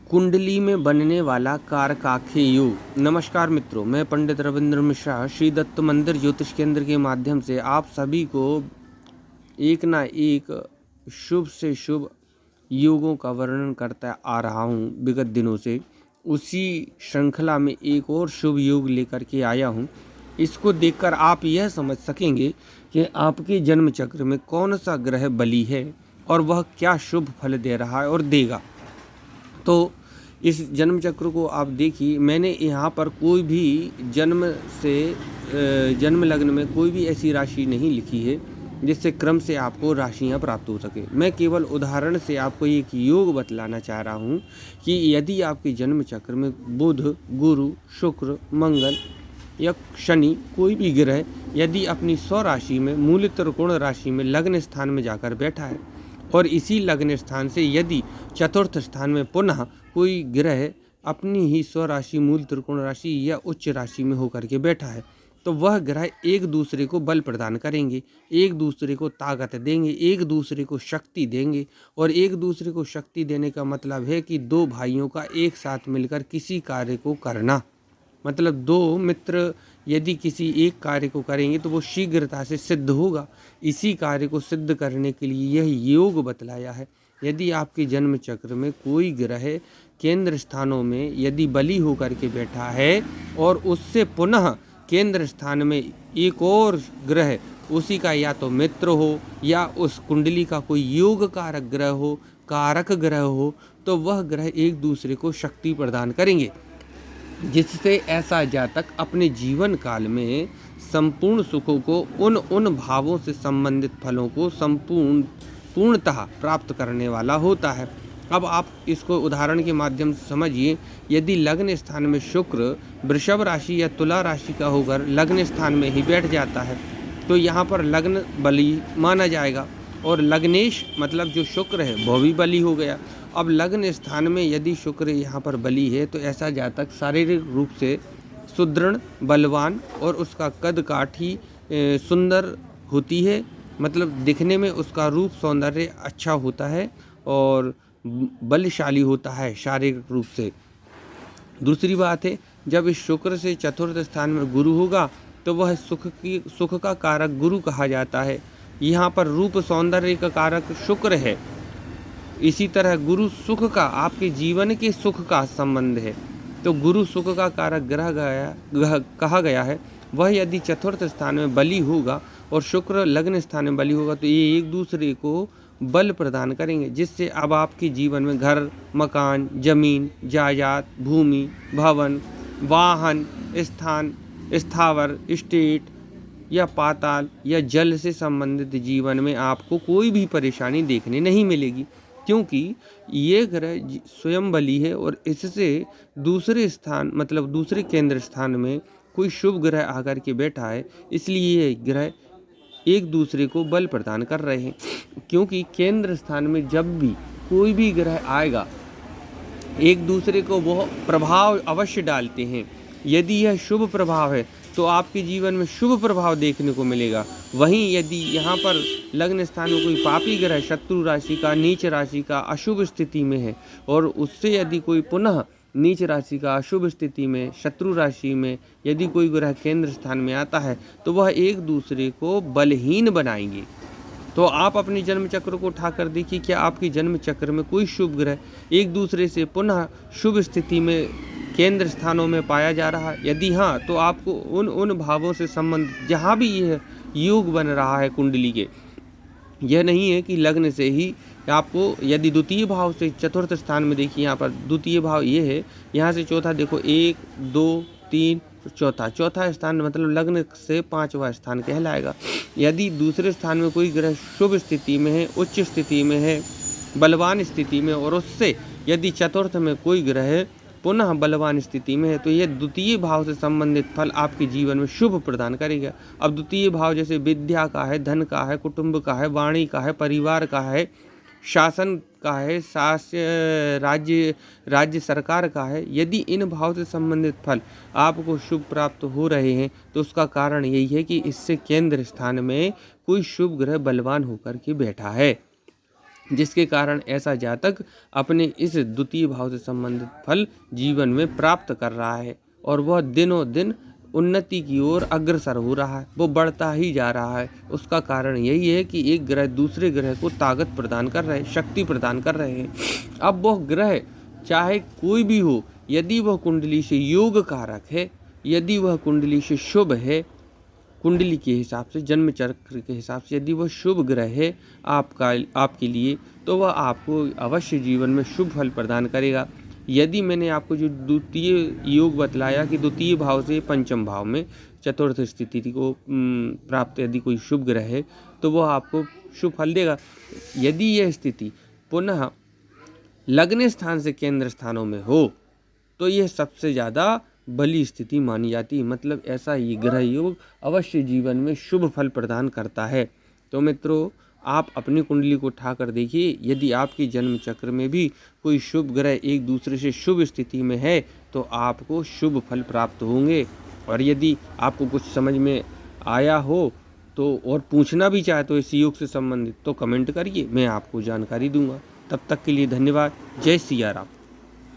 कुंडली में बनने वाला कारकाख्य योग। नमस्कार मित्रों, मैं पंडित रविंद्र मिश्रा श्री दत्त मंदिर ज्योतिष केंद्र के माध्यम से आप सभी को एक ना एक शुभ से शुभ योगों का वर्णन करता आ रहा हूँ विगत दिनों से। उसी श्रृंखला में एक और शुभ योग लेकर के आया हूँ। इसको देखकर आप यह समझ सकेंगे कि आपके जन्म चक्र में कौन सा ग्रह बली है और वह क्या शुभ फल दे रहा है और देगा। तो इस जन्म चक्र को आप देखिए, मैंने यहाँ पर कोई भी जन्म लग्न में कोई भी ऐसी राशि नहीं लिखी है जिससे क्रम से आपको राशियाँ प्राप्त हो सके। मैं केवल उदाहरण से आपको एक योग बतलाना चाह रहा हूँ कि यदि आपके जन्म चक्र में बुध, गुरु, शुक्र, मंगल या शनि कोई भी ग्रह यदि अपनी स्वराशि में मूल त्रिकोण राशि में लग्न स्थान में जाकर बैठा है और इसी लग्न स्थान से यदि चतुर्थ स्थान में पुनः कोई ग्रह अपनी ही स्वराशि मूल त्रिकोण राशि या उच्च राशि में होकर के बैठा है, तो वह ग्रह एक दूसरे को बल प्रदान करेंगे, एक दूसरे को ताकत देंगे, एक दूसरे को शक्ति देंगे। और एक दूसरे को शक्ति देने का मतलब है कि दो भाइयों का एक साथ मिलकर किसी कार्य को करना, मतलब दो मित्र यदि किसी एक कार्य को करेंगे तो वो शीघ्रता से सिद्ध होगा। इसी कार्य को सिद्ध करने के लिए यह योग बतलाया है। यदि आपके जन्म चक्र में कोई ग्रह केंद्र स्थानों में यदि बली होकर के बैठा है और उससे पुनः केंद्र स्थान में एक और ग्रह उसी का या तो मित्र हो या उस कुंडली का कोई योग कारक ग्रह हो, कारक ग्रह हो, तो वह ग्रह एक दूसरे को शक्ति प्रदान करेंगे, जिससे ऐसा जातक अपने जीवन काल में संपूर्ण सुखों को उन भावों से संबंधित फलों को पूर्णतः प्राप्त करने वाला होता है। अब आप इसको उदाहरण के माध्यम से समझिए। यदि लग्न स्थान में शुक्र वृषभ राशि या तुला राशि का होकर लग्न स्थान में ही बैठ जाता है तो यहाँ पर लग्न बली माना जाएगा और लग्नेश मतलब जो शुक्र है वह भी बली हो गया। अब लग्न स्थान में यदि शुक्र यहाँ पर बली है तो ऐसा जातक शारीरिक रूप से सुदृढ़, बलवान और उसका कद काठी सुंदर होती है, मतलब दिखने में उसका रूप सौंदर्य अच्छा होता है और बलशाली होता है शारीरिक रूप से। दूसरी बात है, जब इस शुक्र से चतुर्थ स्थान में गुरु होगा तो वह सुख का कारक गुरु कहा जाता है। यहाँ पर रूप सौंदर्य का कारक शुक्र है। इसी तरह गुरु सुख का, आपके जीवन के सुख का संबंध है, तो गुरु सुख का कारक ग्रह कहा गया है। वह यदि चतुर्थ स्थान में बली होगा और शुक्र लग्न स्थान में बली होगा तो ये एक दूसरे को बल प्रदान करेंगे, जिससे अब आपके जीवन में घर, मकान, जमीन, जायदाद, भूमि, भवन, वाहन, स्थान, स्थावर, स्टेट या पाताल या जल से संबंधित जीवन में आपको कोई भी परेशानी देखने नहीं मिलेगी, क्योंकि ये ग्रह स्वयं बली है और इससे दूसरे स्थान मतलब दूसरे केंद्र स्थान में कोई शुभ ग्रह आकर के बैठा है, इसलिए ये ग्रह एक दूसरे को बल प्रदान कर रहे हैं। क्योंकि केंद्र स्थान में जब भी कोई भी ग्रह आएगा एक दूसरे को वह प्रभाव अवश्य डालते हैं। यदि यह शुभ प्रभाव है तो आपके जीवन में शुभ प्रभाव देखने को मिलेगा। वहीं यदि यहाँ पर लग्न स्थान में कोई पापी ग्रह शत्रु राशि का, नीच राशि का अशुभ स्थिति में है और उससे यदि कोई पुनः नीच राशि का अशुभ स्थिति में शत्रु राशि में यदि कोई ग्रह केंद्र स्थान में आता है तो वह एक दूसरे को बलहीन बनाएंगे। तो आप अपने जन्म चक्र को उठाकर देखिए, क्या आपके जन्म चक्र में कोई शुभ ग्रह एक दूसरे से पुनः शुभ स्थिति में केंद्र स्थानों में पाया जा रहा है? यदि हाँ, तो आपको उन भावों से संबंधित जहाँ भी यह योग बन रहा है कुंडली के, यह नहीं है कि लग्न से ही आपको, यदि द्वितीय भाव से चतुर्थ स्थान में देखिए, यहाँ पर द्वितीय भाव ये है, यहाँ से चौथा देखो 1, 2, 3 चौथा स्थान मतलब लग्न से पांचवा स्थान कहलाएगा। यदि दूसरे स्थान में कोई ग्रह शुभ स्थिति में है, उच्च स्थिति में है, बलवान स्थिति में, और उससे यदि चतुर्थ में कोई ग्रह पुनः बलवान स्थिति में है तो यह द्वितीय भाव से संबंधित फल आपके जीवन में शुभ प्रदान करेगा। अब द्वितीय भाव जैसे विद्या का है, धन का है, कुटुंब का है, वाणी का है, परिवार का है, शासन का है, राज्य सरकार का है। यदि इन भाव से संबंधित फल आपको शुभ प्राप्त हो रहे हैं तो उसका कारण यही है कि इससे केंद्र स्थान में कोई शुभ ग्रह बलवान होकर के बैठा है। जिसके कारण ऐसा जातक अपने इस द्वितीय भाव से संबंधित फल जीवन में प्राप्त कर रहा है और वह दिनों दिन उन्नति की ओर अग्रसर हो रहा है, वो बढ़ता ही जा रहा है। उसका कारण यही है कि एक ग्रह दूसरे ग्रह को ताकत प्रदान कर रहे हैं, शक्ति प्रदान कर रहे हैं। अब वह ग्रह चाहे कोई भी हो, यदि वह कुंडली से योग कारक है, यदि वह कुंडली से शुभ है, कुंडली के हिसाब से, जन्म चक्र के हिसाब से यदि वह शुभ ग्रह है आपके लिए, तो वह आपको अवश्य जीवन में शुभ फल प्रदान करेगा। यदि मैंने आपको जो द्वितीय योग बतलाया कि द्वितीय भाव से पंचम भाव में चतुर्थ स्थिति को प्राप्त यदि कोई शुभ ग्रह है, तो वह आपको शुभ फल देगा। यदि यह स्थिति पुनः लग्न स्थान से केंद्र स्थानों में हो, तो यह सबसे ज़्यादा बली स्थिति मानी जाती है। मतलब ऐसा ये ग्रह योग अवश्य जीवन में शुभ फल प्रदान करता है। तो मित्रों, आप अपनी कुंडली को उठा कर देखिए, यदि आपके जन्म चक्र में भी कोई शुभ ग्रह एक दूसरे से शुभ स्थिति में है, तो आपको शुभ फल प्राप्त होंगे। और यदि आपको कुछ समझ में आया हो तो और पूछना भी चाहे तो इस योग से संबंधित, तो कमेंट करिए, मैं आपको जानकारी दूंगा। तब तक के लिए धन्यवाद। जय सिया राम।